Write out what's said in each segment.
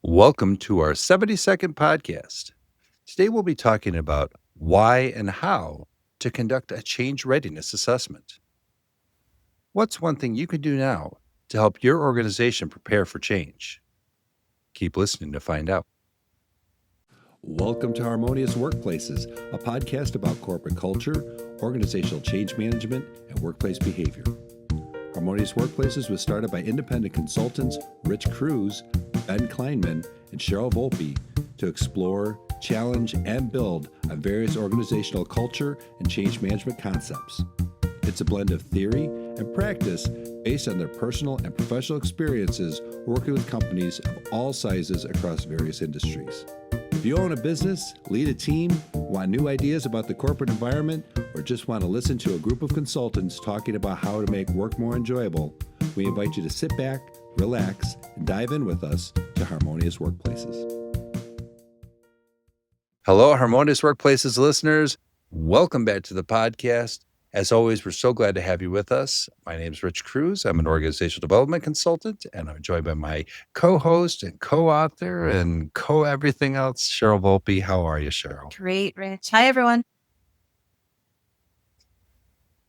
Welcome to our 70-second podcast. Today we'll be talking about why and how to conduct a change readiness assessment. What's one thing you can do now to help your organization prepare for change? Keep listening to find out. Welcome to Harmonious Workplaces, a podcast about corporate culture, organizational change management, and workplace behavior. Harmonious Workplaces was started by independent consultants Rich Cruz, Ben Kleinman, and Cheryl Volpe to explore, challenge, and build on various organizational culture and change management concepts. It's a blend of theory and practice based on their personal and professional experiences working with companies of all sizes across various industries. If you own a business, lead a team, want new ideas about the corporate environment, or just want to listen to a group of consultants talking about how to make work more enjoyable, we invite you to sit back, relax, and dive in with us to Harmonious Workplaces. Hello, Harmonious Workplaces listeners. Welcome back to the podcast. As always, we're so glad to have you with us. My name is Rich Cruz. I'm an organizational development consultant, and I'm joined by my co-host and co-author and co-everything else, Cheryl Volpe. How are you, Cheryl? Great, Rich. Hi, everyone.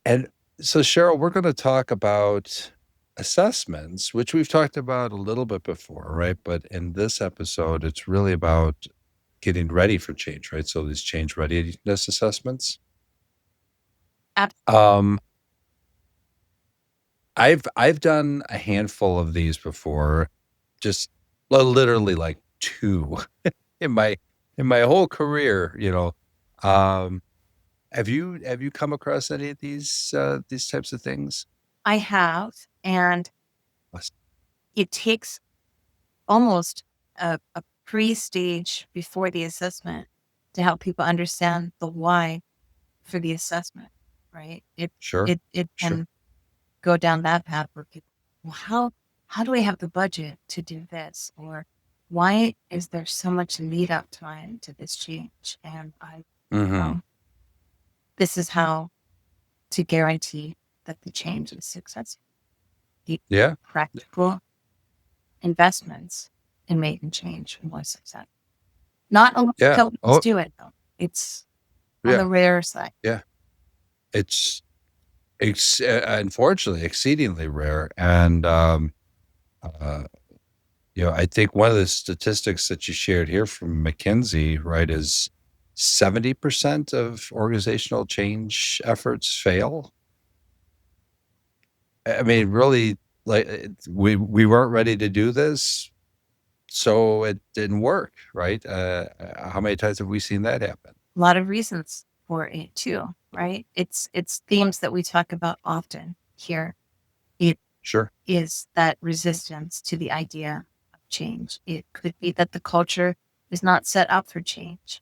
And so, Cheryl, we're going to talk about assessments, which we've talked about a little bit before, right? But in this episode, it's really about getting ready for change, right? So these change readiness assessments. Absolutely. I've done a handful of these before, just literally like two in my whole career, Have you come across any of these types of things? I have, and Yes. it takes almost a pre-stage before the assessment to help people understand the why for the assessment, right? Sure. It Sure. can go down that path where people, well, how do I have the budget to do this? Or why is there so much lead up time to this change? And this is how to guarantee that the change is successful. The Yeah. practical investments in making change more successful. Not a lot of companies do it, though. It's on the rare side. Yeah. It's unfortunately exceedingly rare. And, I think one of the statistics that you shared here from McKinsey, right, is 70% of organizational change efforts fail. I mean, really, like we weren't ready to do this, so it didn't work, right? How many times have we seen that happen? A lot of reasons for it too, right? It's themes that we talk about often here. It is that resistance to the idea of change. It could be that the culture is not set up for change.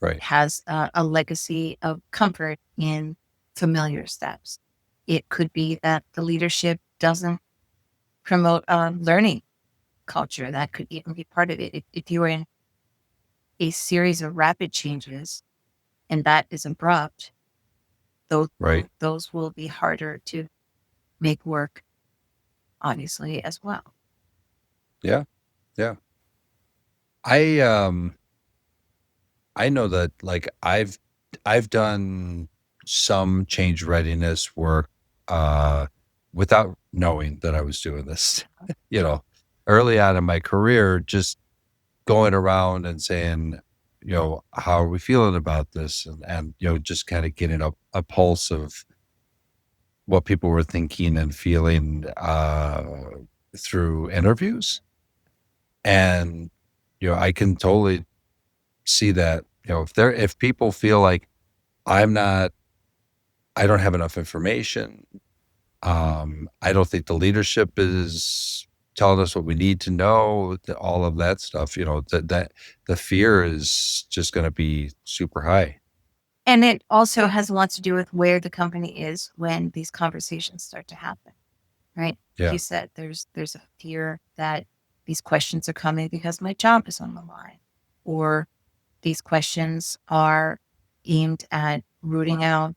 It has a legacy of comfort in familiar steps. It could be that the leadership doesn't promote learning culture. That could even be part of it. If you're in a series of rapid changes and that is abrupt, those will be harder to make work, obviously, as well. Yeah. Yeah. I know that, like, I've done some change readiness work without knowing that I was doing this. Early on in my career, just going around and saying, how are we feeling about this? And just kind of getting a pulse of what people were thinking and feeling through interviews. And, I can totally see that, if people feel like I don't have enough information, I don't think the leadership is telling us what we need to know, all of that stuff, that the fear is just going to be super high. And it also has a lot to do with where the company is when these conversations start to happen, right? Yeah. Like you said, there's a fear that these questions are coming because my job is on the line, or these questions are aimed at rooting out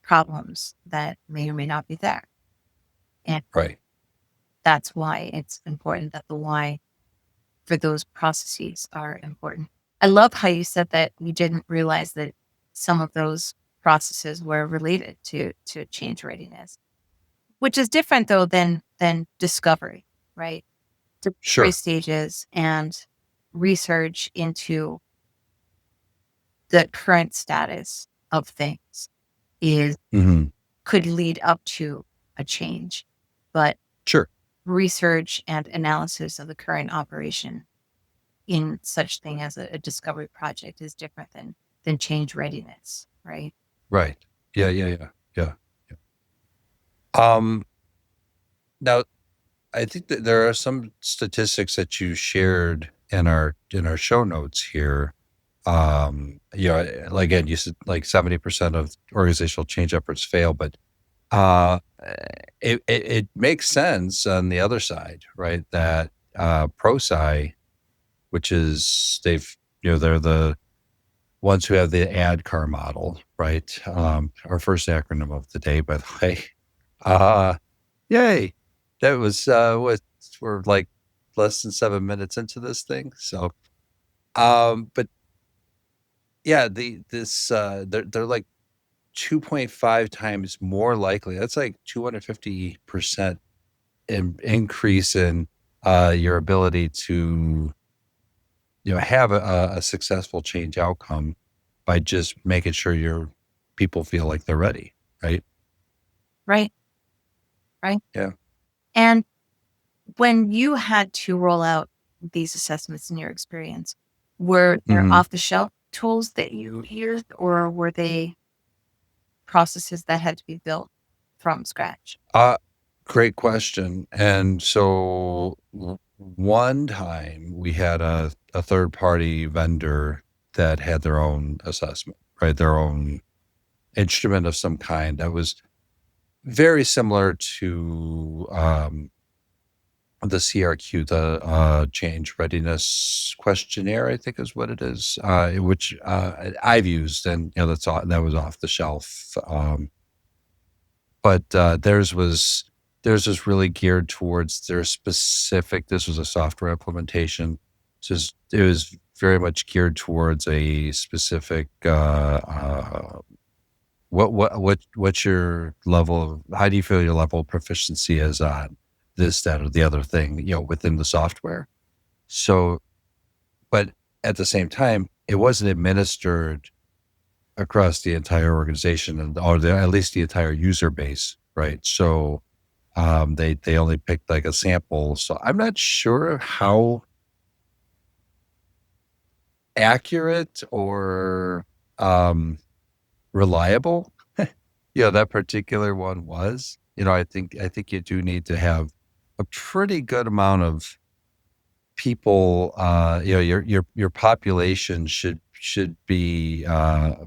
problems that may or may not be there. And that's why it's important that the why for those processes are important. I love how you said that you didn't realize that some of those processes were related to change readiness, which is different though than discovery, right? Discovery Sure. stages and research into the current status of things is Hmm. could lead up to a change, but Sure. research and analysis of the current operation in such thing as a discovery project is different than change readiness, right? Right. Yeah. Yeah. Yeah. Yeah. Yeah. Now, I think that there are some statistics that you shared in our show notes here. Like, again, you said like 70% of organizational change efforts fail, but uh, it makes sense on the other side, right? That ProSci, which is they're the ones who have the ADCAR model, right? Our first acronym of the day, by the way. Uh, Yay! That was what we're like less than 7 minutes into this thing. So, but yeah, they're like 2.5 times more likely. That's like 250% increase in your ability to have a successful change outcome by just making sure your people feel like they're ready, right? Right, right. Yeah. And when you had to roll out these assessments in your experience, were there Hmm. off the shelf tools that you used, or were they processes that had to be built from scratch? Uh, Great question. And so one time we had a third party vendor that had their own assessment, right? Their own instrument of some kind that was very similar to the CRQ, the Change Readiness Questionnaire, I think is what it is, which I've used, and that was off the shelf. But theirs was really geared towards their specific. This was a software implementation, so it was very much geared towards a specific. What's your level of, how do you feel your level of proficiency is on this, that, or the other thing, within the software. So, but at the same time, it wasn't administered across the entire organization at least the entire user base, right? So they only picked like a sample. So I'm not sure how accurate or reliable that particular one was. I think you do need to have a pretty good amount of people. Your population should be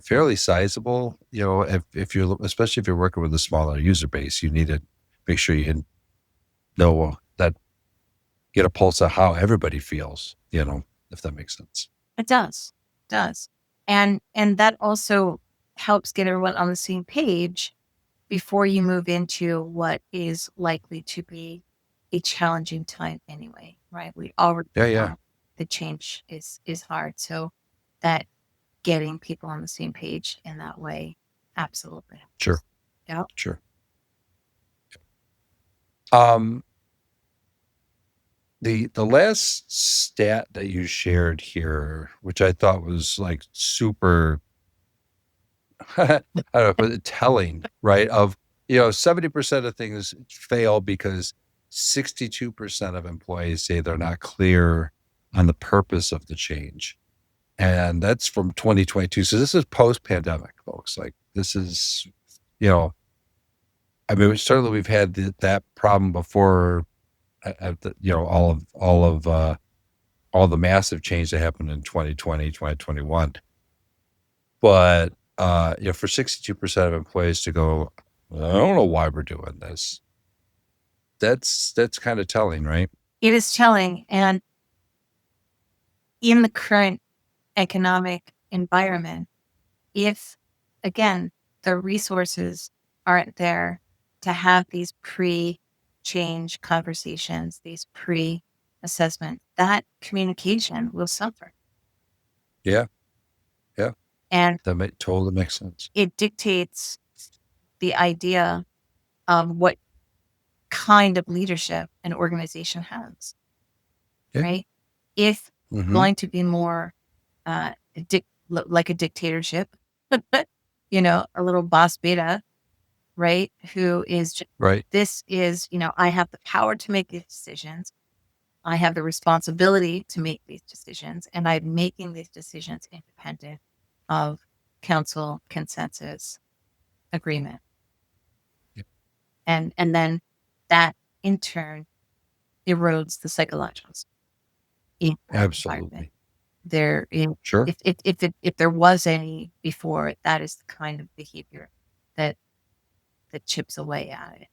fairly sizable. If you're, especially if you're working with a smaller user base, you need to make sure you know that, get a pulse of how everybody feels. If that makes sense. It does. And that also helps get everyone on the same page before you move into what is likely to be a challenging time anyway, right? We already Yeah, yeah, know the change is hard. So that getting people on the same page in that way, absolutely. sure, Yeah. sure. Um, the last stat that you shared here, which I thought was like super, I don't know, but telling, right? 70% of things fail because 62% of employees say they're not clear on the purpose of the change. And that's from 2022. So this is post-pandemic, folks. Like this is, you know, I mean, certainly we've had that problem before. All the massive change that happened in 2020, 2021. But for 62% of employees to go, I don't know why we're doing this. That's kind of telling, right? It is telling. And in the current economic environment, if again, the resources aren't there to have these pre change conversations, these pre assessment, that communication will suffer. Yeah. Yeah. And That totally makes sense. it dictates the idea of what kind of leadership an organization has, Yeah. right? If Mm-hmm. going to be more like a dictatorship, a little boss beta, right? Who is just, Right. this is, I have the power to make these decisions. I have the responsibility to make these decisions, and I'm making these decisions independent of council consensus agreement. Yeah. And then that in turn erodes the psychological environment. Absolutely. There is, Sure. if there was any before, that is the kind of behavior that chips away at it.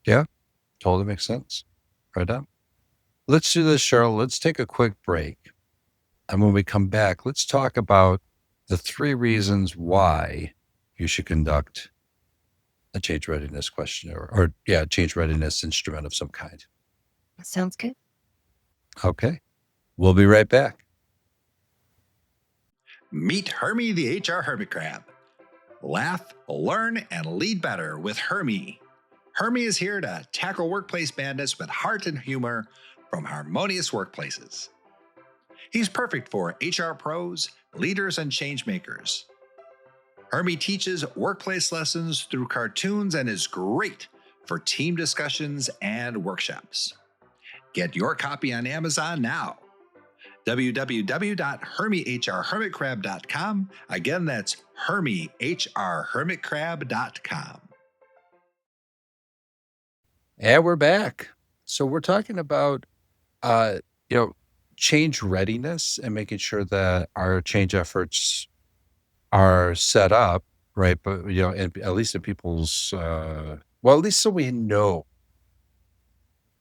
Yeah. Totally makes sense. Right on. Let's do this, Cheryl. Let's take a quick break. And when we come back, let's talk about the 3 reasons why you should conduct a change readiness questionnaire or change readiness instrument of some kind. Sounds good. Okay. We'll be right back. Meet Hermie the HR Hermit Crab. Laugh, learn, and lead better with Hermie. Hermie is here to tackle workplace madness with heart and humor from Harmonious Workplaces. He's perfect for HR pros, leaders, and change makers. Hermie teaches workplace lessons through cartoons and is great for team discussions and workshops. Get your copy on Amazon now. www.hermiehrhermitcrab.com. Again, that's hermiehrhermitcrab.com. And we're back. So we're talking about, change readiness and making sure that our change efforts are set up, right? But, and at least in people's, at least so we know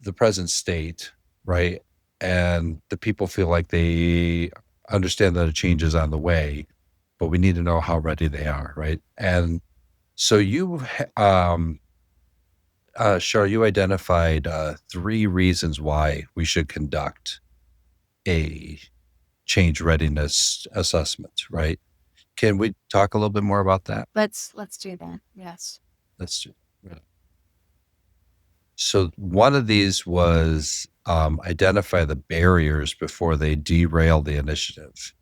the present state, right? And the people feel like they understand that a change is on the way, but we need to know how ready they are, right? And so Shar, you identified 3 reasons why we should conduct a change readiness assessment, right? Can we talk a little bit more about that? Let's do that. Yes. Let's do it. So one of these was identify the barriers before they derail the initiative.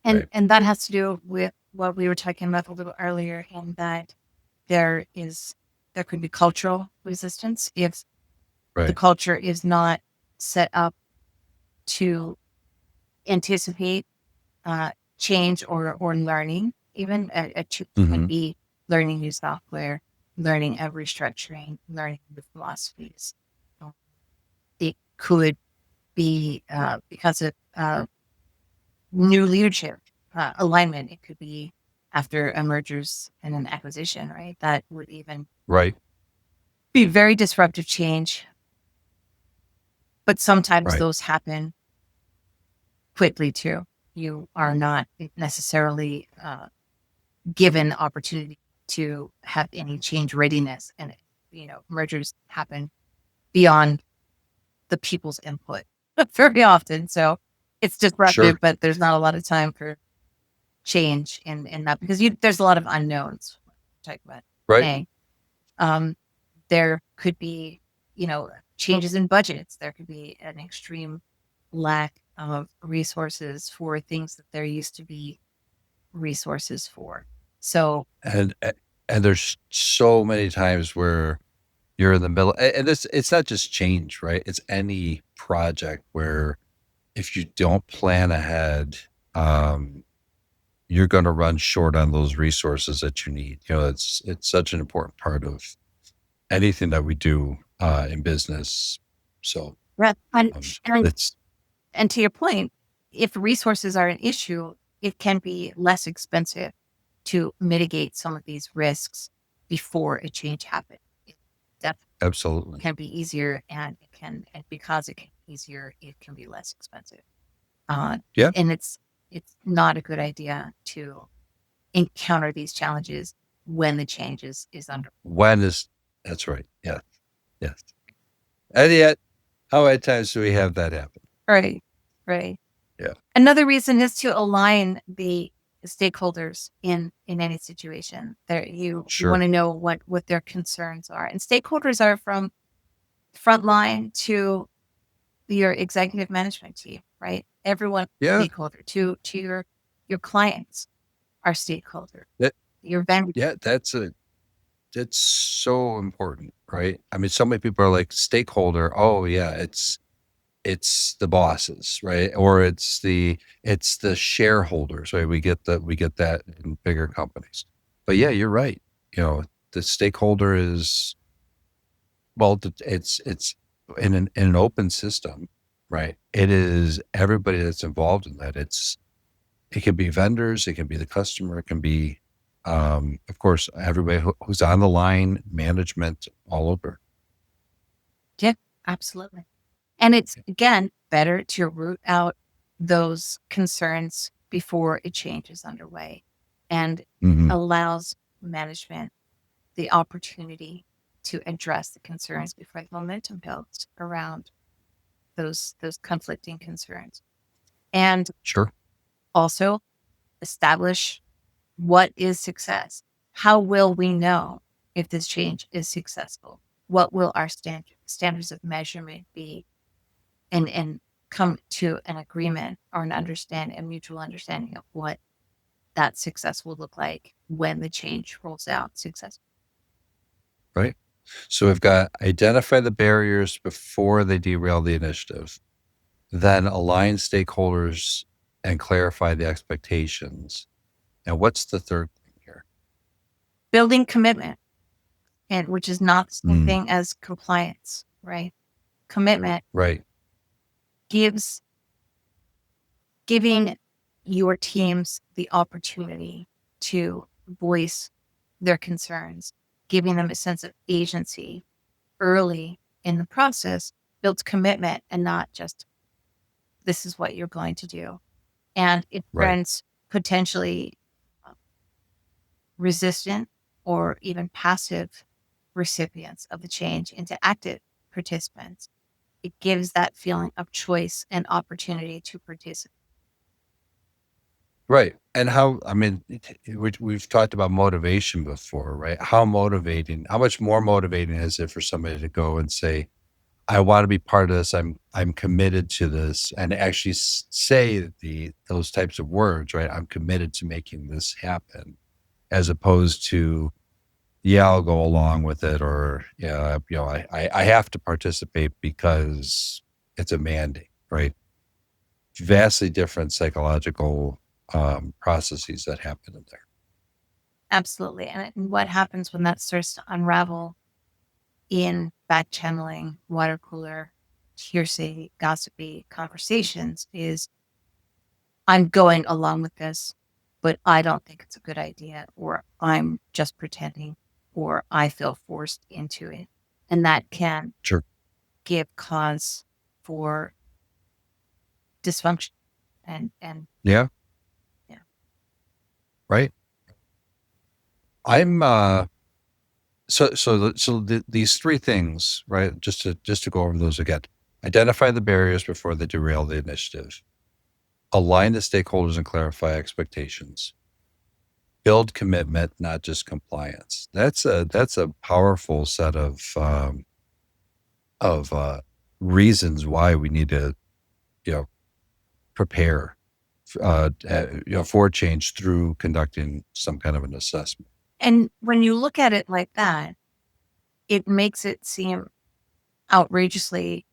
And Right. that has to do with what we were talking about a little earlier, in that there could be cultural resistance if the culture is not set up to anticipate change or learning. Even a change could be learning new software, learning a restructuring, learning new philosophies. It could be because of new leadership alignment. It could be after a mergers and an acquisition, right? That would even be very disruptive change. But sometimes those happen quickly too. You are not necessarily given opportunity to have any change readiness, and mergers happen beyond the people's input very often. So it's disruptive, but there's not a lot of time for change in that, because there's a lot of unknowns. Talk about there could be changes in budgets. There could be an extreme lack of resources for things that there used to be resources for. So And there's so many times where you're in the middle, and it's not just change, right? It's any project where if you don't plan ahead, you're going to run short on those resources that you need. It's such an important part of anything that we do in business. So, and to your point, if resources are an issue, it can be less expensive to mitigate some of these risks before a change happens. It definitely absolutely can be easier, and because it can be easier, it can be less expensive. And it's not a good idea to encounter these challenges when the change is under. That's right. Yeah. Yes. And yet, How many times do we have that happen? Right. Right. Yeah. Another reason is to align the stakeholders in any situation. There, you Sure. want to know what their concerns are, and stakeholders are from frontline to your executive management team, right? Everyone Yeah. stakeholder to your clients are stakeholder. That, Your vendor. yeah, that's so important, right? I mean, so many people are like stakeholder. Oh yeah, it's the bosses, right? Or it's the shareholders, right? We get that in bigger companies. But yeah, you're right. The stakeholder is, well, it's in an open system, right? It is everybody that's involved in that. It can be vendors, it can be the customer, it can be, of course, everybody who's on the line, management, all over. Yeah, absolutely. And it's, again, better to root out those concerns before a change is underway and allows management the opportunity to address the concerns before the momentum builds around those conflicting concerns. And Sure. also establish what is success. How will we know if this change is successful? What will our standards of measurement be? And come to an agreement or a mutual understanding of what that success will look like when the change rolls out successfully. Right. So we've got identify the barriers before they derail the initiative, then align stakeholders and clarify the expectations. And what's the third thing here? Building commitment, and which is not the same thing as compliance, right? Commitment Right. giving your teams the opportunity to voice their concerns, giving them a sense of agency early in the process builds commitment and not just this is what you're going to do. And it turns potentially resistant or even passive recipients of the change into active participants. It gives that feeling of choice and opportunity to participate. Right. And we've talked about motivation before, right? How much more motivating is it for somebody to go and say, I want to be part of this. I'm committed to this, and actually say those types of words, right? I'm committed to making this happen, as opposed to, yeah, I'll go along with it, or yeah, I have to participate because it's a mandate, right? Vastly different psychological processes that happen in there. Absolutely. And what happens when that starts to unravel in back channeling, water cooler, hearsay, gossipy conversations is I'm going along with this, but I don't think it's a good idea, or I'm just pretending, or I feel forced into it. And that can give cause for dysfunction and Yeah. Yeah. Right. I'm these three things, right? Just to go over those again. Identify the barriers before they derail the initiative. Align the stakeholders and clarify expectations. Build commitment, not just compliance. That's a powerful set of reasons why we need to, prepare, for change through conducting some kind of an assessment. And when you look at it like that, it makes it seem outrageously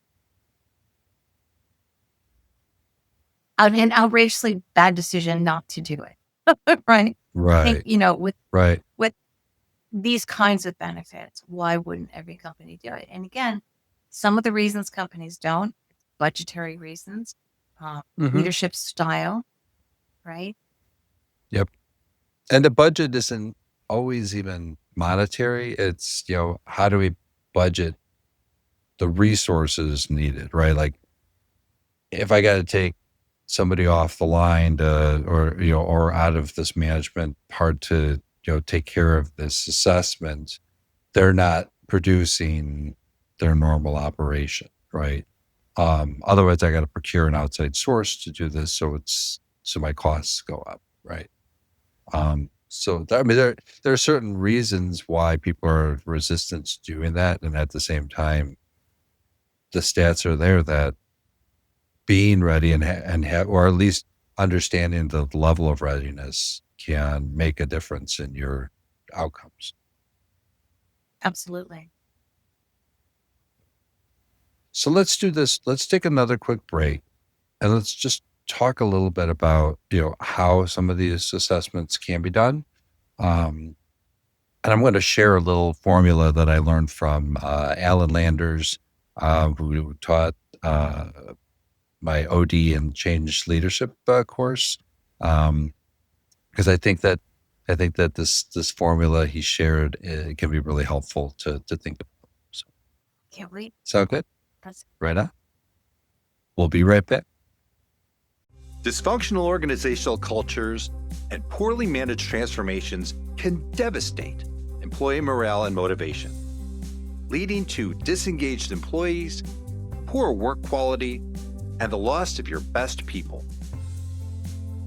an outrageously bad decision not to do it. Right. I think, with these kinds of benefits, why wouldn't every company do it? And again, some of the reasons companies don't, budgetary reasons, leadership style, right? Yep. And the budget isn't always even monetary. It's, how do we budget the resources needed, right? Like, if I got to take somebody off the line or out of this management part to, take care of this assessment, they're not producing their normal operation, right? Otherwise, I got to procure an outside source to do this, so my costs go up, right? There are certain reasons why people are resistant to doing that, and at the same time, the stats are there that being ready or at least understanding the level of readiness can make a difference in your outcomes. Absolutely. So let's do this. Let's take another quick break, and let's just talk a little bit about how some of these assessments can be done. And I'm going to share a little formula that I learned from Alan Landers, who taught my OD and Change Leadership course, because I think that this formula he shared can be really helpful to think about. So, Can't wait. sound good? That's Right on. We'll be right back. Dysfunctional organizational cultures and poorly managed transformations can devastate employee morale and motivation, leading to disengaged employees, poor work quality, and the loss of your best people.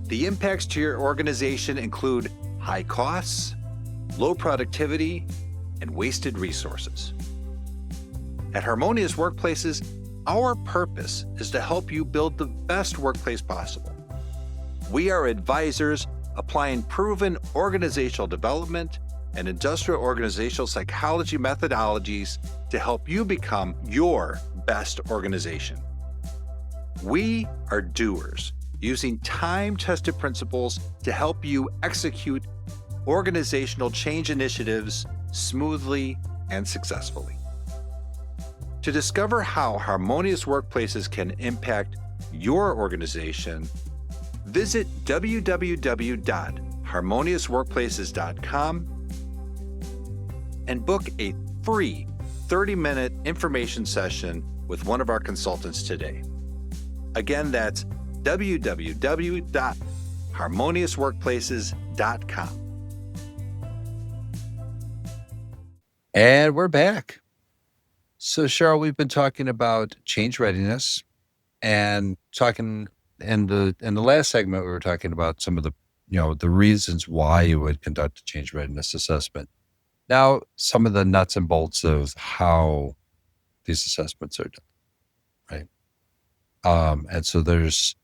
The impacts to your organization include high costs, low productivity, and wasted resources. At Harmonious Workplaces, our purpose is to help you build the best workplace possible. We are advisors applying proven organizational development and industrial organizational psychology methodologies to help you become your best organization. We are doers, using time-tested principles to help you execute organizational change initiatives smoothly and successfully. To discover how Harmonious Workplaces can impact your organization, visit www.harmoniousworkplaces.com and book a free 30-minute information session with one of our consultants today. Again, that's www.harmoniousworkplaces.com. And we're back. So, Cheryl, we've been talking about change readiness, and talking in the last segment, we were talking about some of the the reasons why you would conduct a change readiness assessment. Now, some of the nuts and bolts of how these assessments are done, right? And so there's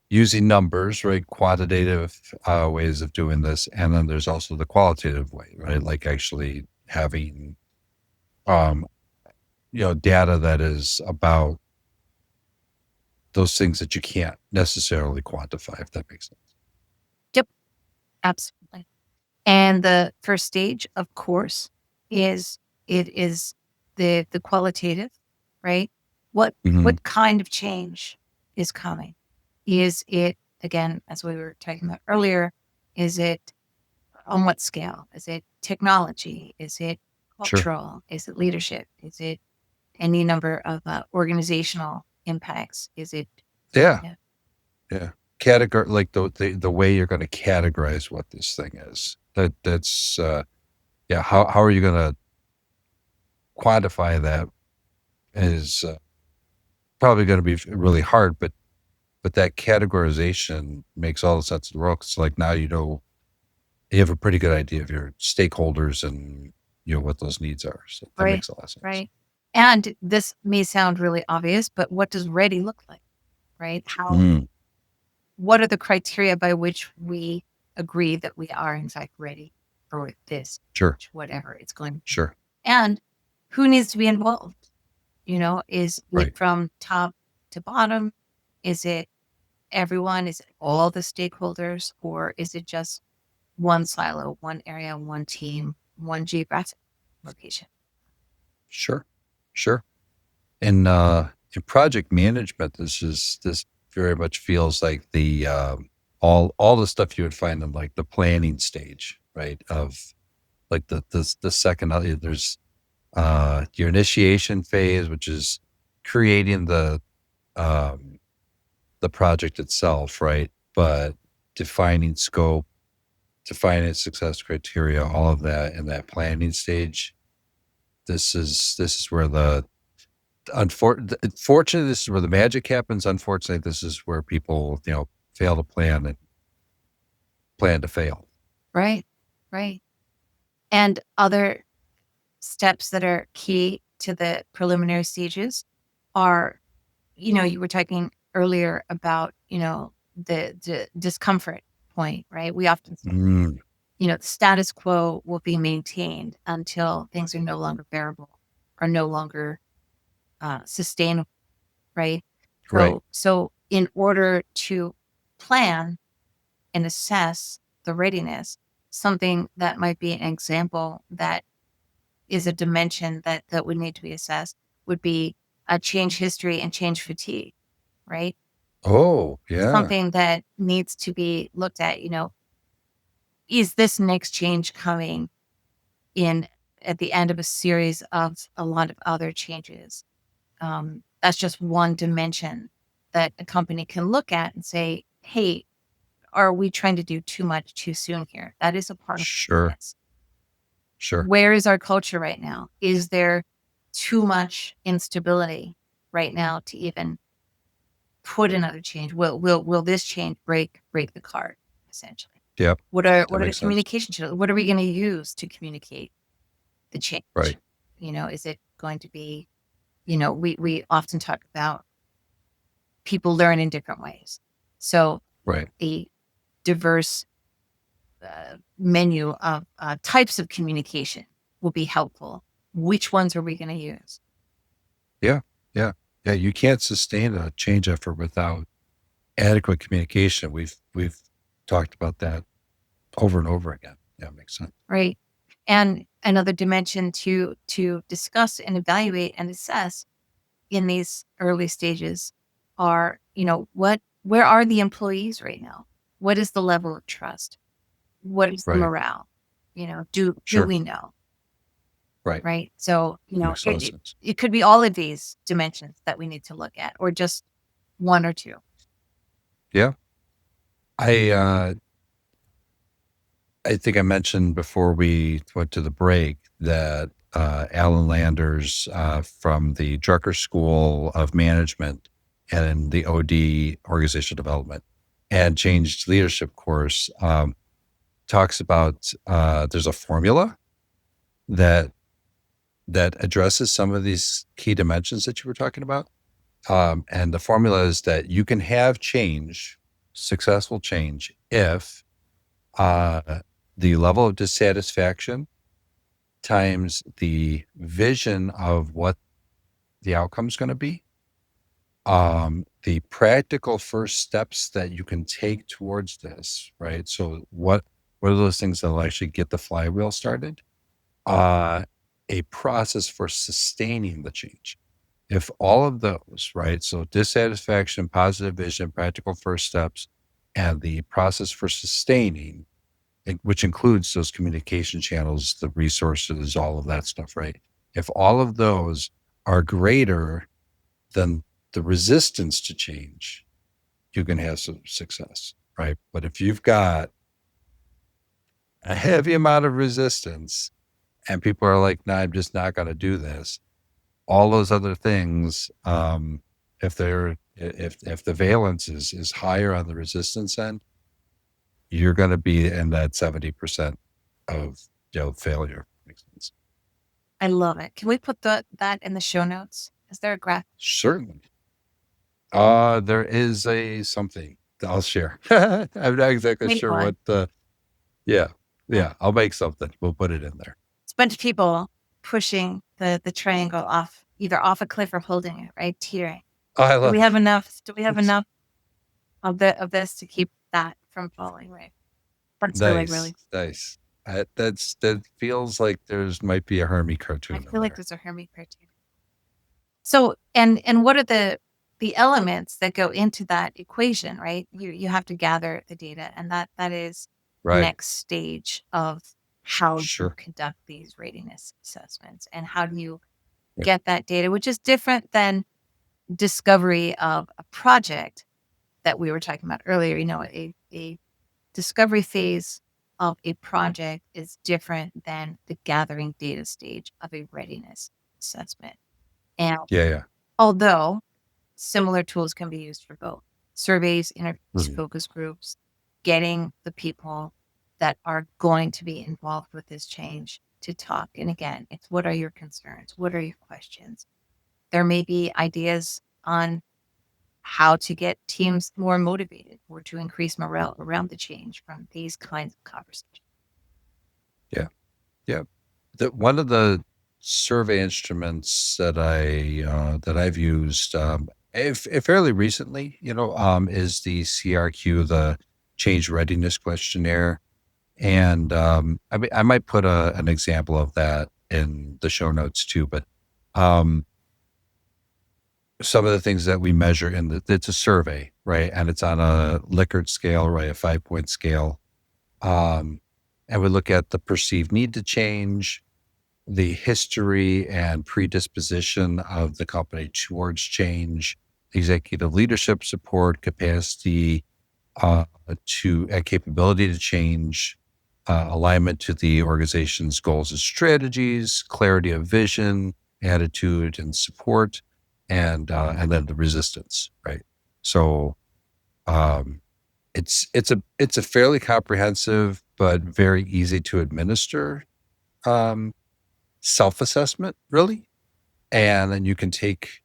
using numbers, right? Quantitative ways of doing this, and then there's also the qualitative way, right? Like actually having data that is about those things that you can't necessarily quantify, if that makes sense. Yep, absolutely. And the first stage, of course, is the qualitative, right? What kind of change is coming? Is it, again, as we were talking about earlier, is it on what scale? Is it technology? Is it cultural? Sure. Is it leadership? Is it any number of organizational impacts? Is it? Yeah. Category, like the way you're going to categorize what this thing is. That's How are you going to quantify that? Is probably going to be really hard, but that categorization makes all the sense in the world. It's like now you have a pretty good idea of your stakeholders and what those needs are. So that makes a lot of sense. Right. And this may sound really obvious, but what does ready look like? Right? What are the criteria by which we agree that we are in fact ready for this? Sure. Whatever it's going to be. Sure. And who needs to be involved? Is it from top to bottom? Is it everyone? Is it all the stakeholders? Or is it just one silo, one area, one team, one geographic location? Sure. In project management, this very much feels like the all the stuff you would find in like the planning stage, right? Of like the second, there's your initiation phase, which is creating the project itself, right? But defining scope, defining success criteria, all of that in that planning stage. This is where the Fortunately, this is where the magic happens. Unfortunately, this is where people, fail to plan and plan to fail. Right. Right. And other steps that are key to the preliminary stages are, you were talking earlier about, the discomfort point, right? We often say, Mm, the status quo will be maintained until things are no longer bearable or no longer sustainable, right? right. So in order to plan and assess the readiness, something that might be an example that is a dimension that would need to be assessed would be a change history and change fatigue, right? Oh, yeah. Something that needs to be looked at, is this next change coming in at the end of a series of a lot of other changes? That's just one dimension that a company can look at and say, hey, are we trying to do too much too soon here? That is a part of Sure. this. Sure. Where is our culture right now? Is there too much instability right now to even put another change? Will this change break the card, essentially? Yep. What That are the makes sense. communication channels? What are we going to use to communicate the change? Right. Is it going to be, we often talk about people learn in different ways. So Right. a diverse menu of types of communication will be helpful. Which ones are we going to use? Yeah. Yeah. Yeah. You can't sustain a change effort without adequate communication. We've talked about that over and over again. Yeah, makes sense. Right. And another dimension to discuss and evaluate and assess in these early stages are, where are the employees right now? What is the level of trust? What is the Right. morale? Do Sure. we know? Right. Right. So, Makes a lot of sense. it could be all of these dimensions that we need to look at, or just one or two. Yeah. I I think I mentioned before we went to the break that Alan Landers from the Drucker School of Management and the OD Organizational Development and Change Leadership course talks about there's a formula that addresses some of these key dimensions that you were talking about. And the formula is that you can have change, successful change, if the level of dissatisfaction times the vision of what the outcome is going to be, the practical first steps that you can take towards this, right? So what are those things that will actually get the flywheel started? A process for sustaining the change. If all of those, right? So dissatisfaction, positive vision, practical first steps, and the process for sustaining, which includes those communication channels, the resources, all of that stuff, right? If all of those are greater than the resistance to change, you can have some success, right? But if you've got a heavy amount of resistance and people are like, nah, I'm just not going to do this, all those other things, if the valence is higher on the resistance end, you're going to be in that 70% of failure. Makes sense. I love it. Can we put that in the show notes? Is there a graph? Certainly. There is something that I'll share. I'm not exactly Make sure one. what yeah, I'll make something. We'll put it in there. It's a bunch of people pushing the triangle off, either off a cliff or holding it, right? Teetering. Oh, I Do love we it. have enough? Do we have It's enough of this to keep that from falling, right? That's really, nice. really. Nice. That feels like there's might be a Hermie I cartoon in feel like there. there's a Hermie cartoon. So, and what are the elements that go into that equation, right? You have to gather the data, and that is the Right. next stage of how you Sure. conduct these readiness assessments, and how do you Yeah. get that data, which is different than discovery of a project that we were talking about earlier. A discovery phase of a project is different than the gathering data stage of a readiness assessment. And Yeah. Although similar tools can be used for both surveys, interviews, Mhm. focus groups, getting the people that are going to be involved with this change to talk. And again, it's what are your concerns? What are your questions? There may be ideas on how to get teams more motivated or to increase morale around the change from these kinds of conversations. Yeah. Yeah. One of the survey instruments that I've used fairly recently, is the CRQ, the Change Readiness Questionnaire. And I might put an example of that in the show notes too. But um, some of the things that we measure it's a survey, right? And it's on a Likert scale, right? A 5-point scale. Um, and we look at the perceived need to change, the history and predisposition of the company towards change, executive leadership support, capacity uh, and capability to change, alignment to the organization's goals and strategies, clarity of vision, attitude and support, and then the resistance, right? So um, it's a fairly comprehensive but very easy to administer um, self-assessment, really. And then you could take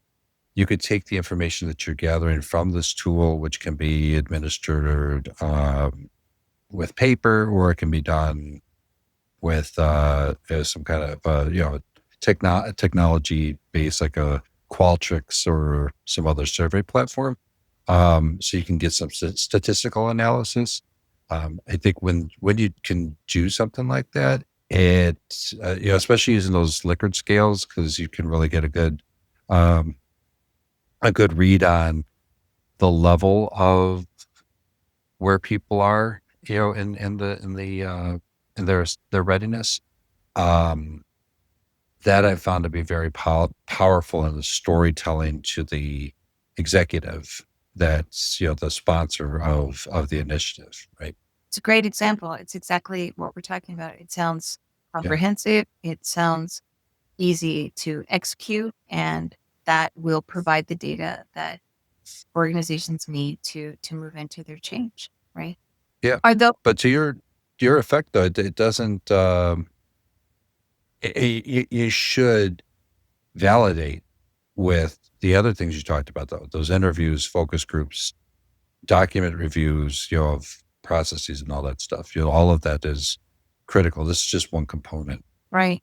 the information that you're gathering from this tool, which can be administered with paper, or it can be done with some kind of technology based, like a Qualtrics or some other survey platform. So you can get some statistical analysis. I think when you can do something like that, especially using those Likert scales, because you can really get um, a good read on the level of where people are, in their readiness. Um, that I found to be very powerful in the storytelling to the executive that's the sponsor of the initiative, right? It's a great example. It's exactly what we're talking about. It sounds Yeah, comprehensive. It sounds easy to execute, and that will provide the data that organizations need to move into their change, right? yeah. Are those But to your effect, though, it doesn't. You should validate with the other things you talked about, though, those interviews, focus groups, document reviews, of processes and all that stuff. All of that is critical. This is just one component. right?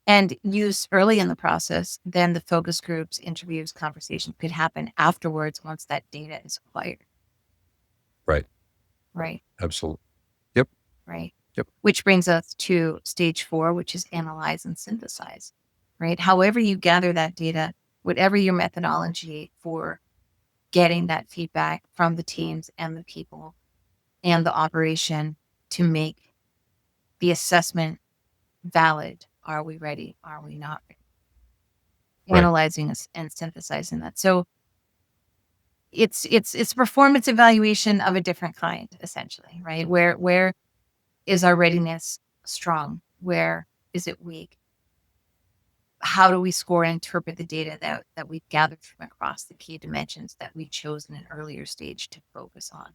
And use early in the process, then the focus groups, interviews, conversation could happen afterwards once that data is acquired, Right. right? Absolutely. Yep. Right. Yep. Which brings us to stage 4, which is analyze and synthesize, right? However you gather that data, whatever your methodology for getting that feedback from the teams and the people and the operation to make the assessment valid. Are we ready? Are we not ready? Right. Analyzing and synthesizing that. So it's performance evaluation of a different kind, essentially, right? Where is our readiness strong? Where is it weak? How do we score and interpret the data that we've gathered from across the key dimensions that we chose in an earlier stage to focus on?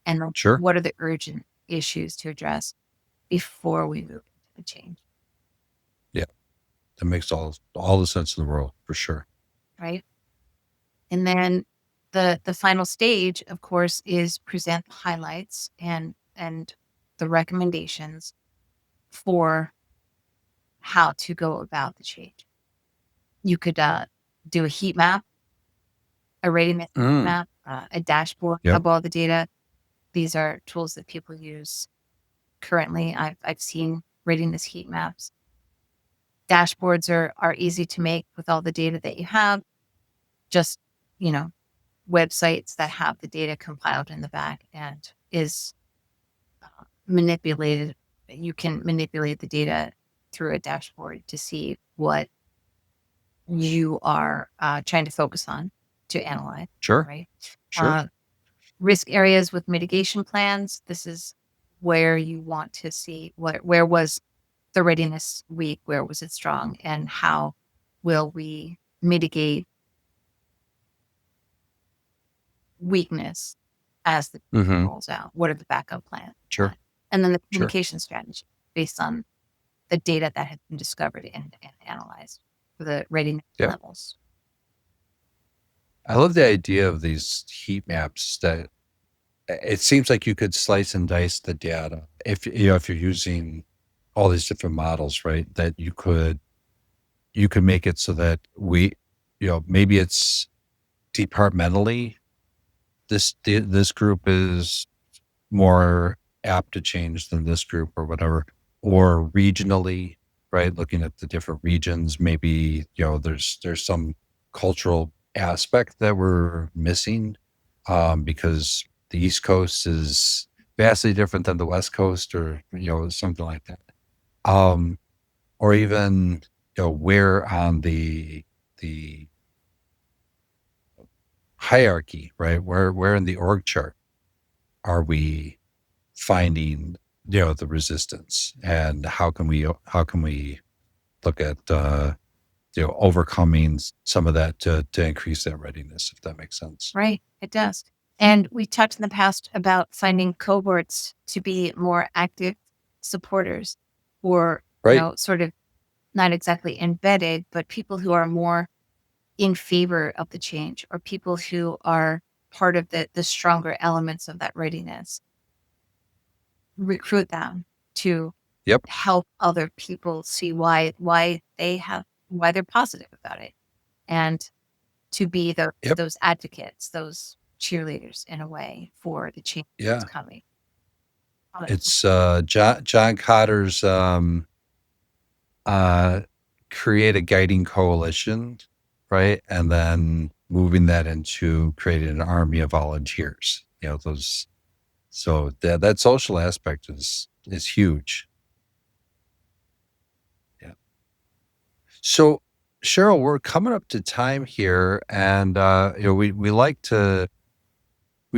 And then Sure. what are the urgent issues to address before we move into the change, Yeah. That makes all the sense in the world, for sure. right? And then the final stage, of course, is present the highlights and the recommendations for how to go about the change. You could do a heat map, a readiness Mm. map, a dashboard Yep. of all the data. These are tools that people use currently. I've seen readiness heat maps. Dashboards are easy to make with all the data that you have. Just, you know, websites that have the data compiled in the back and is manipulated. You can manipulate the data through a dashboard to see what you are trying to focus on to analyze, Sure. right? Sure. Uh, risk areas with mitigation plans. This is where you want to see where was the readiness weak, where was it strong, and how will we mitigate weakness as the Mm-hmm. rolls out. What are the backup plans? Sure. And then the Sure. communication strategy based on the data that has been discovered and analyzed for the readiness Yep. levels. I love the idea of these heat maps that it seems like you could slice and dice the data if you're using all these different models, right? That you could make it so that maybe it's departmentally this group is more apt to change than this group or whatever, or regionally, right? Looking at the different regions, maybe, there's some cultural aspect that we're missing, because the East Coast is vastly different than the West Coast or, something like that. Or even, where on the hierarchy, right? Where in the org chart are we finding, the resistance, and how can we look at, overcoming some of that to increase that readiness, if that makes sense. Right. It does. And we talked in the past about finding cohorts to be more active supporters, or, Right. sort of not exactly embedded, but people who are more in favor of the change, or people who are part of the stronger elements of that readiness. Recruit them to Yep. help other people see why they're positive about it, and to be Yep. those advocates, those cheerleaders in a way for the change that's coming. It's John Cotter's create a guiding coalition, right? And then moving that into creating an army of volunteers. So that social aspect is huge. Yeah. So Cheryl, we're coming up to time here, and we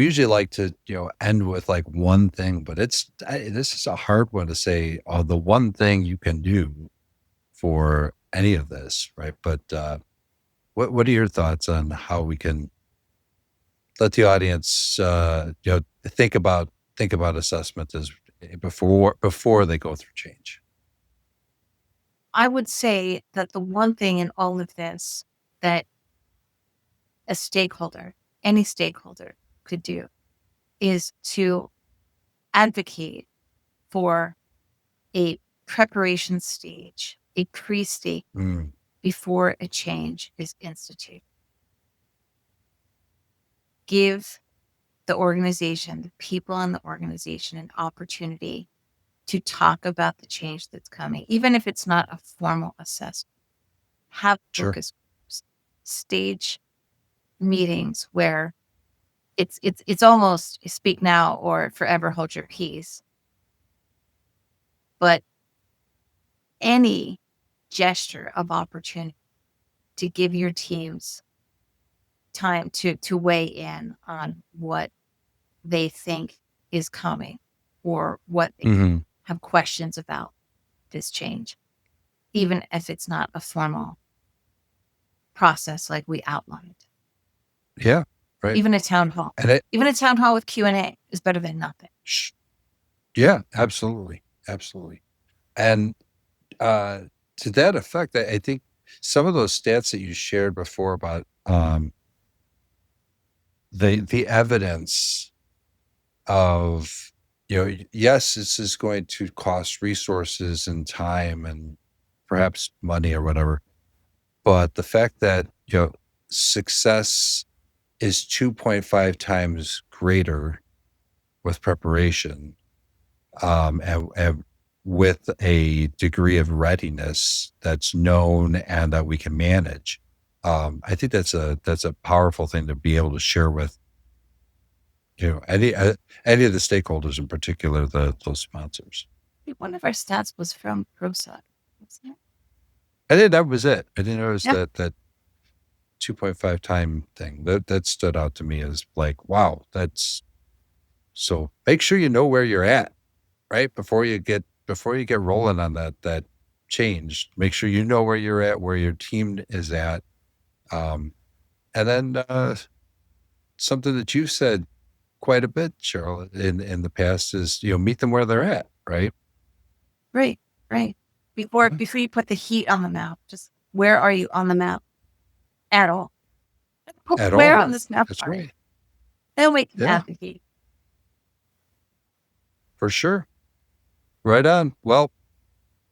usually like to end with like one thing, but this is a hard one to say. The one thing you can do for any of this, right? But what are your thoughts on how we can let the audience think about assessment as before they go through change? I would say that the one thing in all of this that any stakeholder could do, is to advocate for a preparation stage, a pre-stage before a change is instituted. Give the organization, the people in the organization, an opportunity to talk about the change that's coming, even if it's not a formal assessment. Have focus groups, stage meetings where it's almost speak now or forever hold your peace. But any gesture of opportunity to give your teams time to weigh in on what they think is coming, or what they have questions about this change, even if it's not a formal process like we outlined. Yeah, right. Even a town hall. Even a town hall with Q&A is better than nothing. Yeah, absolutely. Absolutely. And to that effect, I think some of those stats that you shared before about the evidence of, yes, this is going to cost resources and time and perhaps money or whatever, but the fact that, success is 2.5 times greater with preparation, and with a degree of readiness that's known and that we can manage. I think that's a powerful thing to be able to share with, any of the stakeholders, in particular those sponsors. One of our stats was from ProSci, wasn't it? I think that was it. I didn't notice that 2.5 time thing that stood out to me as like, wow, so make sure you know where you're at, right? Before you get rolling on that change, make sure you know where you're at, where your team is at. And then, something that you've said quite a bit, Cheryl, in the past is, meet them where they're at, right? Right. Before you put the heat on the map, just where are you on the map at all? At Where all. on this map That's are you? right. Then we can Yeah. add the heat. For sure. Right on. Well,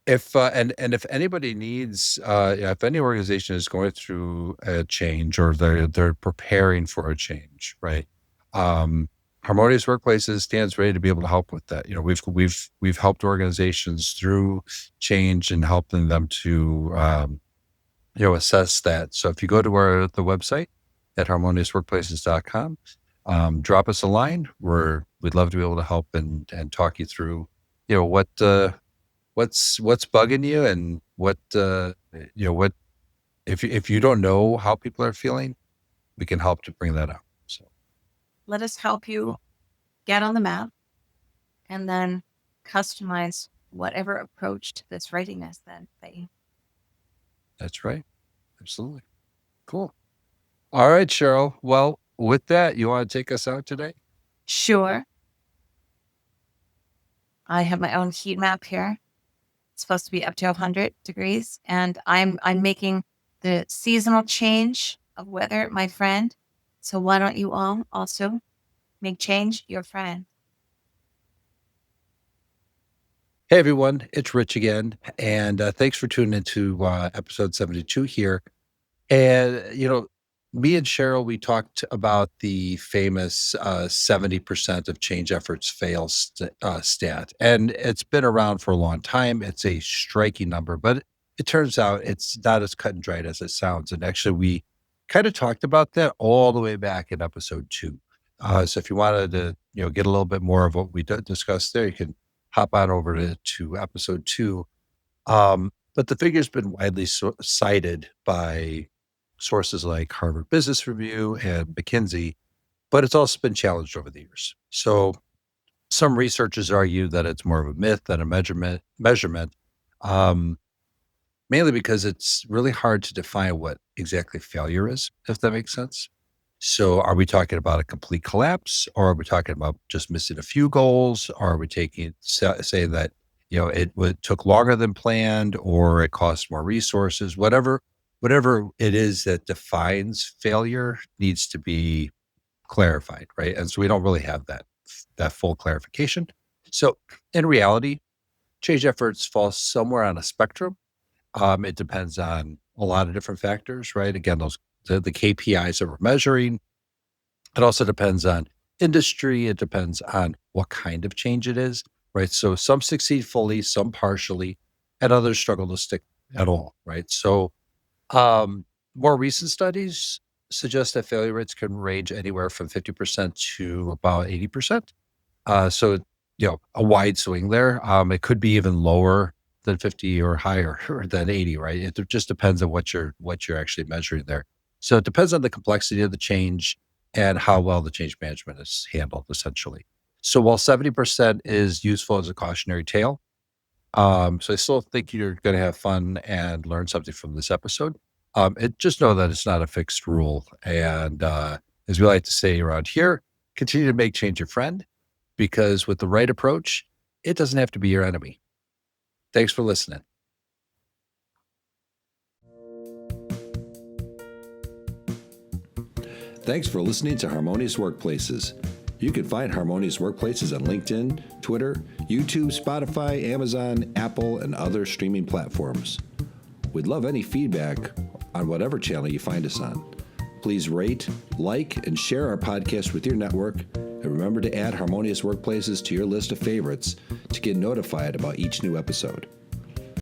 if if anybody needs, if any organization is going through a change or they're preparing for a change, right? Harmonious Workplaces stands ready to be able to help with that. We've helped organizations through change and helping them to assess that. So if you go to the website at harmoniousworkplaces.com, drop us a line. We'd love to be able to help and talk you through, what's bugging you and what if you don't know how people are feeling, we can help to bring that up. So Let us help you get on the map and then customize whatever approach to this readiness that they. that's right. Absolutely. Cool. All right, Cheryl. Well, with that, you want to take us out today? Sure. I have my own heat map here. It's supposed to be up to 100 degrees, and I'm making the seasonal change of weather my friend. So why don't you all also make change your friend? Hey, everyone. It's Rich again. And thanks for tuning into episode 72 here. And, me and Cheryl, we talked about the famous 70% of change efforts fail stat. And it's been around for a long time. It's a striking number, but it turns out it's not as cut and dried as it sounds. And actually, we kind of talked about that all the way back in episode 2. So if you wanted to, get a little bit more of what we discussed there, you can hop on over to episode 2. But the figure's been widely cited by sources like Harvard Business Review and McKinsey, but it's also been challenged over the years. So some researchers argue that it's more of a myth than a measurement, mainly because it's really hard to define what exactly failure is, if that makes sense. So are we talking about a complete collapse, or are we talking about just missing a few goals? Or are we saying that, took longer than planned, or it cost more resources? Whatever it is that defines failure needs to be clarified, right? And so we don't really have that full clarification. So in reality, change efforts fall somewhere on a spectrum. It depends on a lot of different factors, right? Again, the KPIs that we're measuring. It also depends on industry. It depends on what kind of change it is, right? So some succeed fully, some partially, and others struggle to stick at all, right? So more recent studies suggest that failure rates can range anywhere from 50% to about 80%. So, a wide swing there. It could be even lower than 50 or higher than 80, right? It just depends on what you're actually measuring there. So it depends on the complexity of the change and how well the change management is handled, essentially. So while 70% is useful as a cautionary tale, so I still think you're going to have fun and learn something from this episode. Just know that it's not a fixed rule. And as we like to say around here, continue to make change your friend, because with the right approach, it doesn't have to be your enemy. Thanks for listening. Thanks for listening to Harmonious Workplaces. You can find Harmonious Workplaces on LinkedIn, Twitter, YouTube, Spotify, Amazon, Apple, and other streaming platforms. We'd love any feedback on whatever channel you find us on. Please rate, like, and share our podcast with your network. And remember to add Harmonious Workplaces to your list of favorites to get notified about each new episode.